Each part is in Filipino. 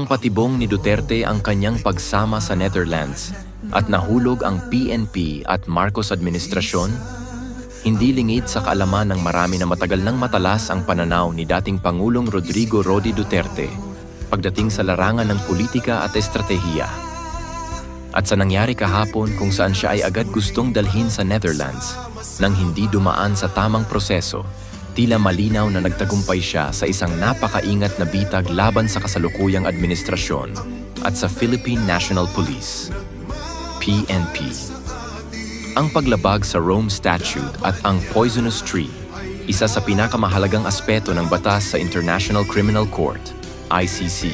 Patibong ni Duterte ang kanyang pagsama sa Netherlands at nahulog ang PNP at Marcos administrasyon, hindi lingid sa kaalaman ng marami na matagal nang matalas ang pananaw ni dating Pangulong Rodrigo Rody Duterte pagdating sa larangan ng politika at estratehiya. At sa nangyari kahapon kung saan siya ay agad gustong dalhin sa Netherlands nang hindi dumaan sa tamang proseso, tila malinaw na nagtagumpay siya sa isang napakaingat na bitag laban sa kasalukuyang administrasyon at sa Philippine National Police, PNP. Ang paglabag sa Rome Statute at ang Poisonous Tree, isa sa pinakamahalagang aspeto ng batas sa International Criminal Court, ICC,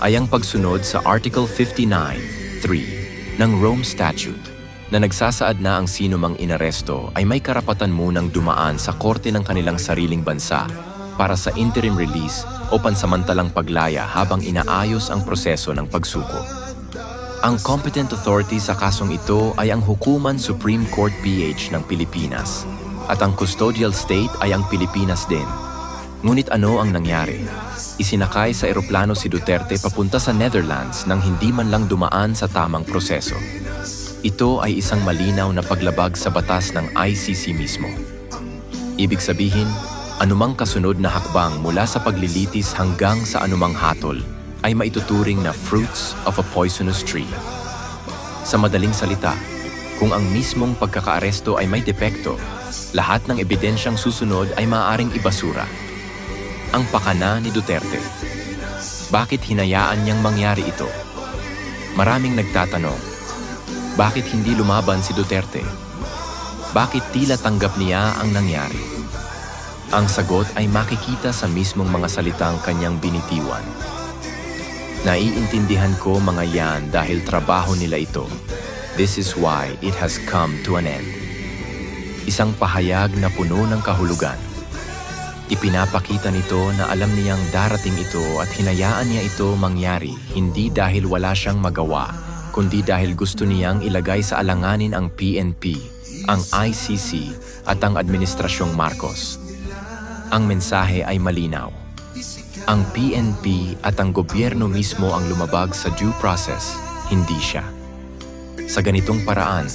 ay ang pagsunod sa Article 59(3) ng Rome Statute na nagsasaad na ang sinumang inaresto ay may karapatan munang dumaan sa korte ng kanilang sariling bansa para sa interim release o pansamantalang paglaya habang inaayos ang proseso ng pagsuko. Ang competent authority sa kasong ito ay ang Hukuman Supreme Court PH ng Pilipinas at ang custodial state ay ang Pilipinas din. Ngunit ano ang nangyari? Isinakay sa eroplano si Duterte papunta sa Netherlands nang hindi man lang dumaan sa tamang proseso. Ito ay isang malinaw na paglabag sa batas ng ICC mismo. Ibig sabihin, anumang kasunod na hakbang mula sa paglilitis hanggang sa anumang hatol ay maituturing na fruits of a poisonous tree. Sa madaling salita, kung ang mismong pagkakaaresto ay may depekto, lahat ng ebidensyang susunod ay maaaring ibasura. Ang pakana ni Duterte. Bakit hinayaan niyang mangyari ito? Maraming nagtatanong, bakit hindi lumaban si Duterte? Bakit tila tanggap niya ang nangyari? Ang sagot ay makikita sa mismong mga salitang kanyang binitiwan. Naiintindihan ko mga yan dahil trabaho nila ito. This is why it has come to an end. Isang pahayag na puno ng kahulugan. Ipinapakita nito na alam niyang darating ito at hinayaan niya ito mangyari hindi dahil wala siyang magawa, kundi dahil gusto niyang ilagay sa alanganin ang PNP, ang ICC at ang Administrasyong Marcos. Ang mensahe ay malinaw. Ang PNP at ang gobyerno mismo ang lumabag sa due process, hindi siya. Sa ganitong paraan,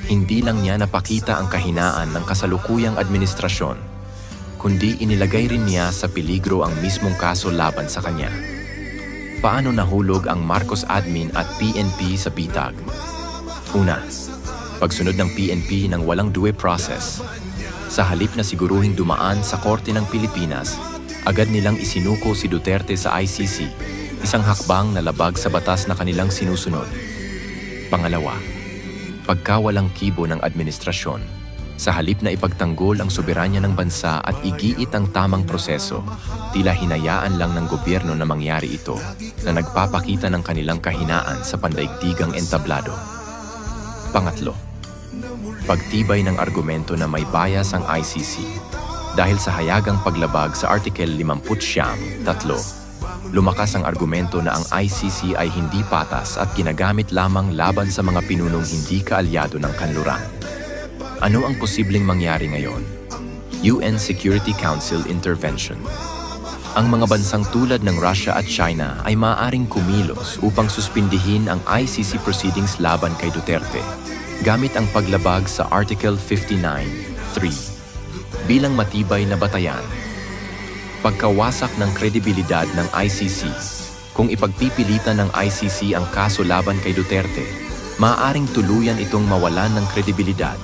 hindi lang niya napakita ang kahinaan ng kasalukuyang administrasyon, kundi inilagay rin niya sa peligro ang mismong kaso laban sa kanya. Paano nahulog ang Marcos admin at PNP sa bitag? Una, pagsunod ng PNP ng walang due process. Sa halip na siguruhing dumaan sa Korte ng Pilipinas, agad nilang isinuko si Duterte sa ICC, isang hakbang na labag sa batas na kanilang sinusunod. Pangalawa, pagkawalang kibo ng administrasyon. Sa halip na ipagtanggol ang soberanya ng bansa at igiit ang tamang proseso, tila hinayaan lang ng gobyerno na mangyari ito na nagpapakita ng kanilang kahinaan sa pandaigdigang entablado. Pangatlo, pagtibay ng argumento na may bias ang ICC. Dahil sa hayagang paglabag sa Article 59(3), lumakas ang argumento na ang ICC ay hindi patas at ginagamit lamang laban sa mga pinunong hindi kaalyado ng kanluran. Ano ang posibleng mangyari ngayon? UN Security Council Intervention. Ang mga bansang tulad ng Russia at China ay maaaring kumilos upang suspindihin ang ICC proceedings laban kay Duterte gamit ang paglabag sa Article 59(3) bilang matibay na batayan. Pagkawasak ng kredibilidad ng ICC. Kung ipagpipilitan ng ICC ang kaso laban kay Duterte, maaaring tuluyan itong mawalan ng kredibilidad,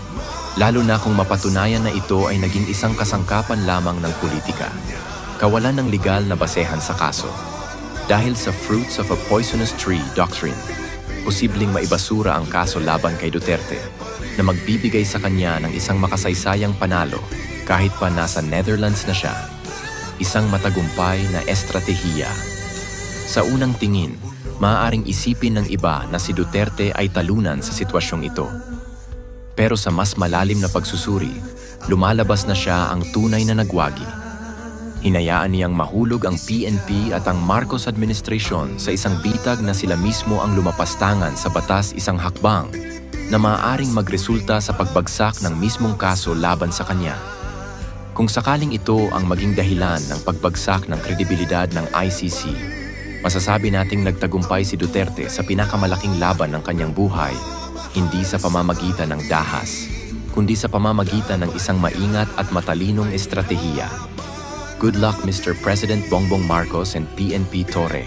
lalo na kung mapatunayan na ito ay naging isang kasangkapan lamang ng politika. Kawalan ng legal na basehan sa kaso. Dahil sa fruits of a poisonous tree doctrine, posibleng maibasura ang kaso laban kay Duterte na magbibigay sa kanya ng isang makasaysayang panalo kahit pa nasa Netherlands na siya. Isang matagumpay na estratehiya. Sa unang tingin, maaaring isipin ng iba na si Duterte ay talunan sa sitwasyong ito. Pero sa mas malalim na pagsusuri, lumalabas na siya ang tunay na nagwagi. Hinayaan niyang mahulog ang PNP at ang Marcos administration sa isang bitag na sila mismo ang lumapastangan sa batas, isang hakbang na maaaring magresulta sa pagbagsak ng mismong kaso laban sa kanya. Kung sakaling ito ang maging dahilan ng pagbagsak ng kredibilidad ng ICC, Masasabi nating nagtagumpay si Duterte sa pinakamalaking laban ng kanyang buhay, hindi sa pamamagitan ng dahas, kundi sa pamamagitan ng isang maingat at matalinong estratehiya. Good luck, Mr. President Bongbong Marcos and PNP Torre.